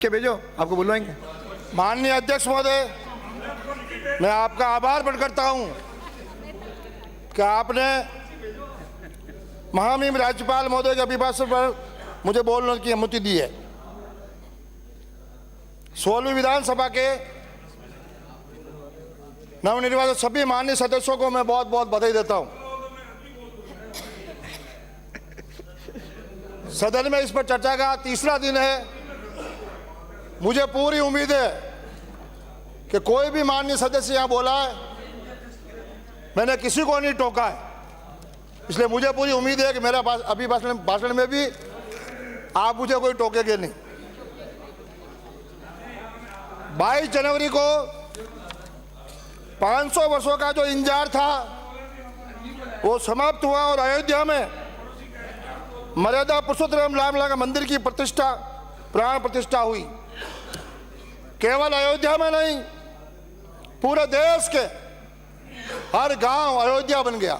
के भेजो, आपको बुलवाएंगे। माननीय अध्यक्ष महोदय, मैं आपका आभार प्रकट करता हूं कि आपने महामहिम राज्यपाल महोदय के अभिभाषण पर मुझे बोलने की अनुमति दी है। 16वीं विधानसभा के नवनिर्वाचित सभी माननीय सदस्यों को मैं बहुत बहुत बधाई देता हूं। सदन में इस पर चर्चा का तीसरा दिन है। मुझे पूरी उम्मीद है कि कोई भी माननीय सदस्य यहाँ बोला है, मैंने किसी को नहीं टोका है, इसलिए मुझे पूरी उम्मीद है कि मेरा अभी भाषण में भी आप मुझे कोई टोकेंगे नहीं। 22 जनवरी को 500 वर्षों का जो इंतजार था वो समाप्त हुआ और अयोध्या में मर्यादा पुरुषोत्तम रामलला का मंदिर की प्रतिष्ठा, प्राण प्रतिष्ठा हुई। केवल अयोध्या में नहीं, पूरे देश के हर गांव अयोध्या बन गया।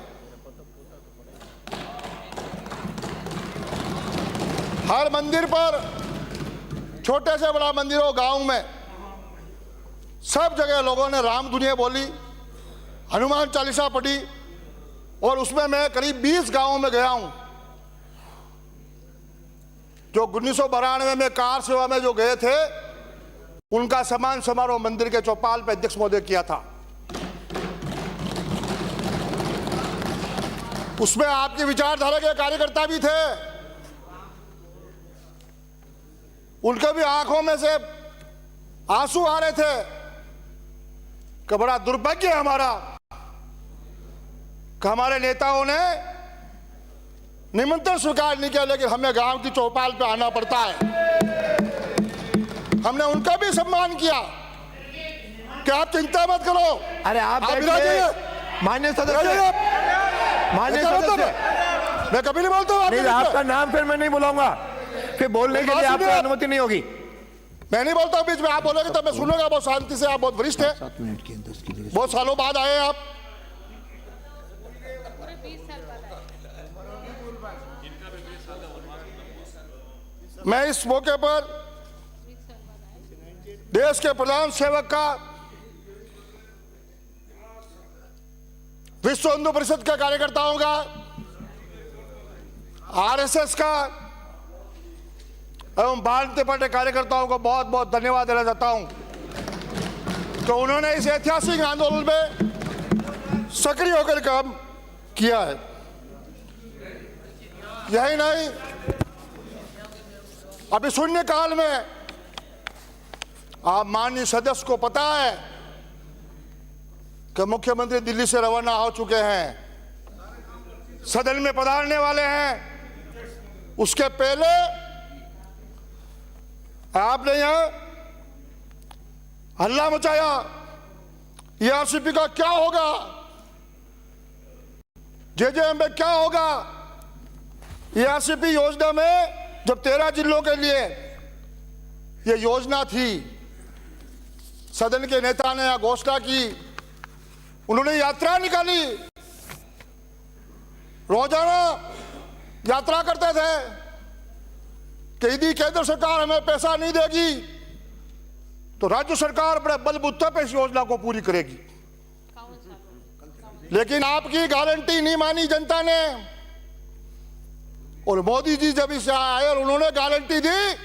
हर मंदिर पर, छोटे से बड़ा मंदिर हो, गांव में सब जगह लोगों ने राम धुनिया बोली, हनुमान चालीसा पढ़ी और उसमें मैं करीब 20 गांवों में गया हूं। जो 1992 में कार सेवा में जो गए थे, उनका सम्मान समारोह मंदिर के चौपाल पर अध्यक्ष महोदय किया था। उसमें आपकी विचारधारा के कार्यकर्ता भी थे। उनके भी आंखों में से आंसू आ रहे थे कि बड़ा दुर्भाग्य है हमारा कि हमारे नेताओं ने निमंत्रण स्वीकार नहीं किया, लेकिन हमें गांव की चौपाल पे आना पड़ता है। हमने उनका भी सम्मान किया कि आप चिंता मत करो। अरे आप माननीय सदस्य, माननीय सदस्य, मैं कभी नहीं बोलता हूँ आपका नाम, फिर मैं नहीं बुलाऊंगा, फिर बोलने के लिए आपको अनुमति नहीं होगी। मैं नहीं बोलता हूँ बीच में, आप बोलोगे तो मैं सुनूंगा बहुत शांति से। आप बहुत वरिष्ठ हैं, 7 मिनट की 10 की, बहुत सालों बाद आए हैं आप। मैं इस मौके पर देश के प्रधान सेवक का, विश्व हिंदू परिषद के कार्यकर्ताओं का, आरएसएस का एवं भारतीय पार्टी कार्यकर्ताओं को बहुत बहुत धन्यवाद देना चाहता हूं कि उन्होंने इस ऐतिहासिक आंदोलन में सक्रिय होकर काम किया है। यही नहीं, अभी शून्यकाल में आप माननीय सदस्य को पता है कि मुख्यमंत्री दिल्ली से रवाना हो चुके हैं, सदन में पधारने वाले हैं। उसके पहले आपने यहां हल्ला मचाया, ईआरसीपी का क्या होगा, जेजेएम में क्या होगा। ईआरसीपी योजना में जब 13 जिलों के लिए यह योजना थी, सदन के नेता ने घोषणा की, उन्होंने यात्रा निकाली, रोजाना यात्रा करते थे कि यदि केंद्र सरकार हमें पैसा नहीं देगी तो राज्य सरकार बड़े बलबूते पे इस योजना को पूरी करेगी। लेकिन आपकी गारंटी नहीं मानी जनता ने, और मोदी जी जब इसे आए और उन्होंने गारंटी दी,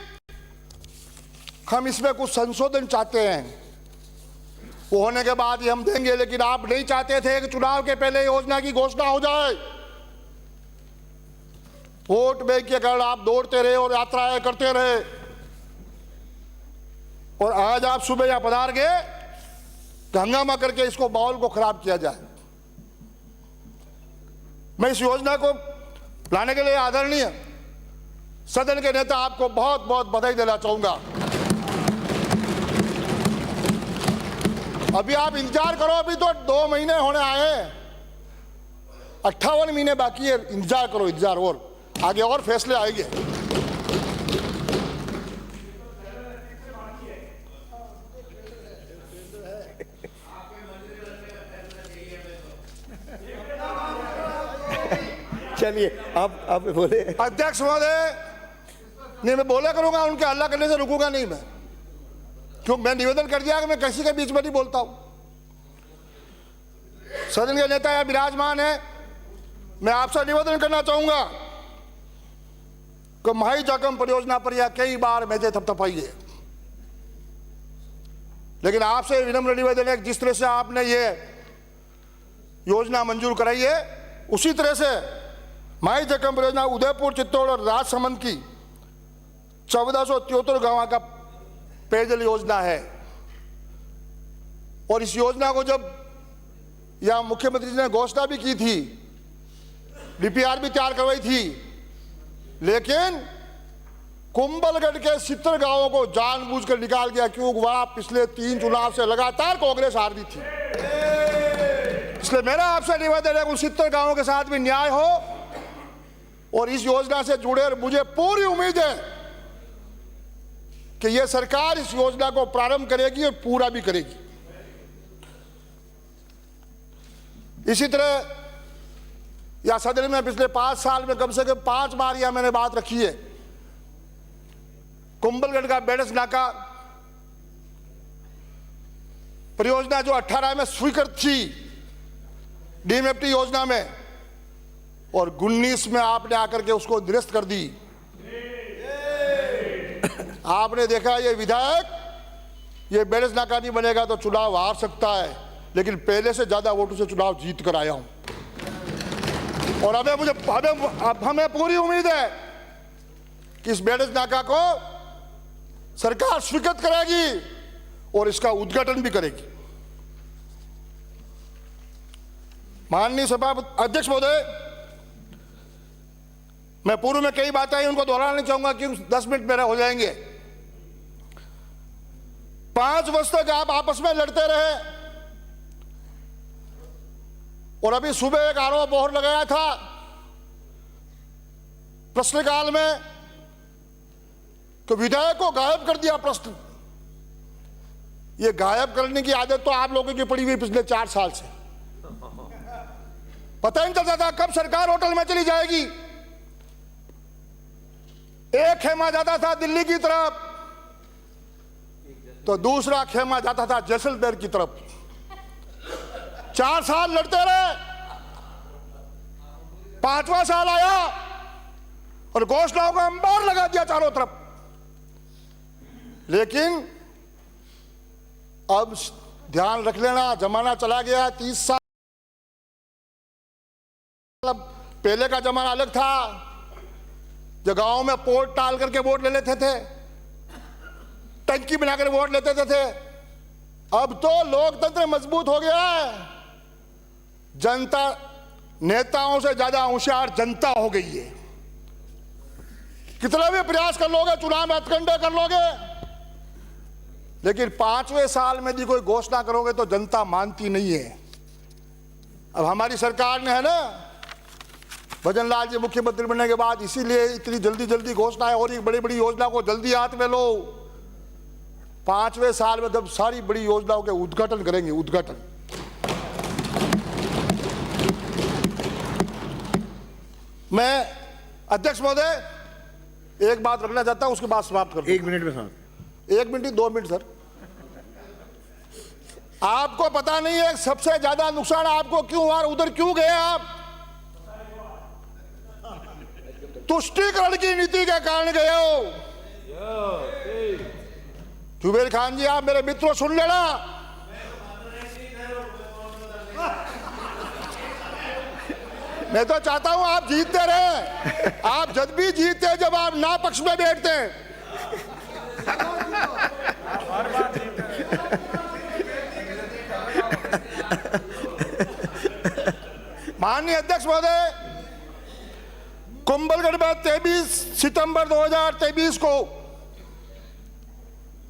हम इसमें कुछ संशोधन चाहते हैं, वो होने के बाद ही हम देंगे। लेकिन आप नहीं चाहते थे कि चुनाव के पहले योजना की घोषणा हो जाए। वोट बैंक के कारण आप दौड़ते रहे और यात्राएं करते रहे, और आज आप सुबह यहां पधार गए हंगामा करके इसको माहौल को खराब किया जाए। मैं इस योजना को लाने के लिए आदरणीय सदन के नेता आपको बहुत बहुत बधाई देना चाहूंगा। अभी आप इंतजार करो, अभी तो 2 महीने होने आए हैं, 58 महीने बाकी है। इंतजार करो, इंतजार, और आगे और फैसले आएंगे। चलिए आप बोले। अध्यक्ष महोदय, नहीं मैं बोला करूंगा, उनके हल्ला करने से रुकूंगा नहीं मैं। क्यों मैं निवेदन कर दिया कि मैं किसी के बीच में नहीं बोलता हूं। सदन के नेता यहाँ विराजमान है, मैं आपसे निवेदन करना चाहूंगा कि माही जाकम परियोजना पर यह कई बार मेजे थपथपाई है, लेकिन आपसे विनम्र निवेदन है जिस तरह से आपने ये योजना मंजूर कराई है उसी तरह से माही जाकम परियोजना उदयपुर, चित्तौड़ और राजसमंद की 1473 गांव का पेयजल योजना है। और इस योजना को जब यहां मुख्यमंत्री जी ने घोषणा भी की थी, डीपीआर भी तैयार करवाई थी, लेकिन कुंभलगढ़ के 70 गांवों को जानबूझकर निकाल गया, क्योंकि वहां पिछले 3 चुनाव से लगातार कांग्रेस हार रही थी। इसलिए मेरा आपसे निवेदन है उन 70 गांवों के साथ भी न्याय हो, और इस योजना से जुड़े, और मुझे पूरी उम्मीद है कि यह सरकार इस योजना को प्रारंभ करेगी और पूरा भी करेगी। इसी तरह या सदन में पिछले 5 साल में कम से कम 5 बार यह मैंने बात रखी है, कुंभलगढ़ का बेड़स नाका परियोजना जो 18 में स्वीकृत थी डीएमएफटी योजना में, और 19 में आपने आकर के उसको निरस्त कर दी। आपने देखा ये विधायक, ये बेड़स नाका नहीं बनेगा तो चुनाव हार सकता है, लेकिन पहले से ज्यादा वोटों से चुनाव जीत कर आया हूं, और हमें पूरी उम्मीद है कि इस बेड़स नाका को सरकार स्वीकृत करेगी और इसका उद्घाटन भी करेगी। माननीय सभा अध्यक्ष महोदय, मैं पूर्व में कई बातें आई उनको दोहराना नहीं चाहूंगा क्योंकि 10 मिनट मेरे हो जाएंगे। 5 वर्ष तक आप आपस में लड़ते रहे, और अभी सुबह एक आरोप और लगाया था प्रश्नकाल में तो विधायक को गायब कर दिया प्रश्न। ये गायब करने की आदत तो आप लोगों की पड़ी हुई पिछले 4 साल से, पता ही नहीं चलता था कब सरकार होटल में चली जाएगी। एक खेमा जाता था दिल्ली की तरफ तो दूसरा खेमा जाता था जैसलमेर की तरफ। 4 साल लड़ते रहे, 5वां साल आया और घोषणाओं का अंबार लगा दिया चारों तरफ। लेकिन अब ध्यान रख लेना, जमाना चला गया 30 साल। पहले का जमाना अलग था, जो गांव में पोल टाल करके वोट ले लेते थे, टंकी बनाकर वोट लेते थे। अब तो लोकतंत्र मजबूत हो गया है, जनता नेताओं से ज्यादा होशियार जनता हो गई है। कितना भी प्रयास कर लोगे, चुनाव में हथकंडे कर लोगे, लेकिन 5वें साल में भी कोई घोषणा करोगे तो जनता मानती नहीं है। अब हमारी सरकार ने है ना, भजन लाल जी मुख्यमंत्री बनने के बाद इसीलिए इतनी जल्दी जल्दी घोषणाएं हो रही, बड़ी बड़ी योजना को जल्दी हाथ में लो। 5वें साल में जब सारी बड़ी योजनाओं के उद्घाटन करेंगे, उद्घाटन। मैं अध्यक्ष महोदय एक बात रखना चाहता हूं, उसके बाद समाप्त कर दूं। 1 मिनट में साहब। 1 मिनट 2 मिनट सर। आपको पता नहीं है सबसे ज्यादा नुकसान आपको क्यों हुआ, उधर क्यों गए आप? तुष्टीकरण की नीति के कारण गए हो। जुबेर खान जी, आप मेरे मित्रों सुन लेना, मैं तो चाहता हूं आप जीतते रहे। आप जब भी जीतते हैं जब आप ना पक्ष में बैठते हैं। माननीय अध्यक्ष महोदय, कुंभलगढ़ में 23 सितंबर 2023 को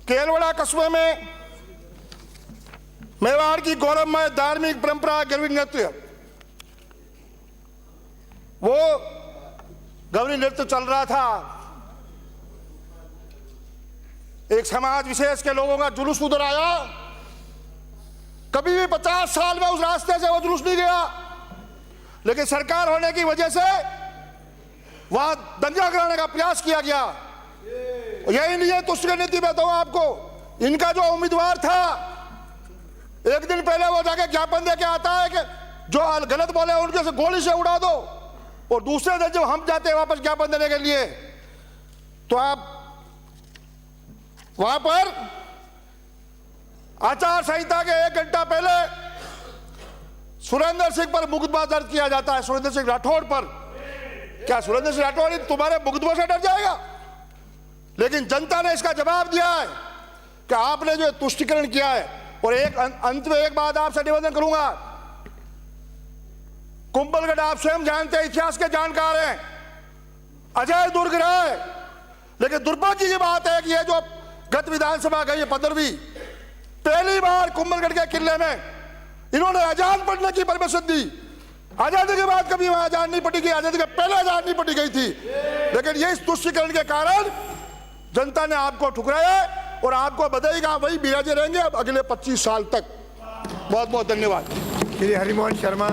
केलवड़ा कस्बे में मेवाड़ की गौरवमय धार्मिक परंपरा गरवी नृत्य, वो गवरी नृत्य चल रहा था। एक समाज विशेष के लोगों का जुलूस उधर आया। कभी भी 50 साल में उस रास्ते से वो जुलूस नहीं गया, लेकिन सरकार होने की वजह से वहां दंगा कराने का प्रयास किया गया। यही नहीं है तुष्टिकरण नीति, बताऊं आपको, इनका जो उम्मीदवार था, एक दिन पहले वो जाके ज्ञापन दे के आता है कि जो गलत बोले उनके से गोली से उड़ा दो, और दूसरे दिन जब हम जाते हैं वापस ज्ञापन देने के लिए, तो आप वहां पर आचार संहिता के 1 घंटा पहले सुरेंद्र सिंह पर मुकदमा दर्ज किया जाता है, सुरेंद्र सिंह राठौड़ पर। क्या सुरेंद्र सिंह राठौड़ तुम्हारे मुकदमों से डर जाएगा? लेकिन जनता ने इसका जवाब दिया है कि आपने जो तुष्टिकरण किया है। और एक अंत में एक बात आपसे निवेदन करूंगा, कुंभलगढ़ आप स्वयं जानते हैं, इतिहास के जानकार हैं, अजय दुर्ग रहा है। लेकिन दुर्भाग्य की बात है कि ये जो गत विधानसभा गई है 15वीं, पहली बार कुंभलगढ़ के किले में इन्होंने अजान पढ़ने की परमिशन दी। आजादी के बाद कभी वहां अजान नहीं पढ़ी गई, आजादी के पहले अजान नहीं पढ़ी गई थी। लेकिन ये इस तुष्टिकरण के कारण जनता ने आपको ठुकराया, और आपको बधाई, आप वही बिराजे रहेंगे अब अगले 25 साल तक। बहुत बहुत धन्यवाद। श्री हरिमोहन शर्मा।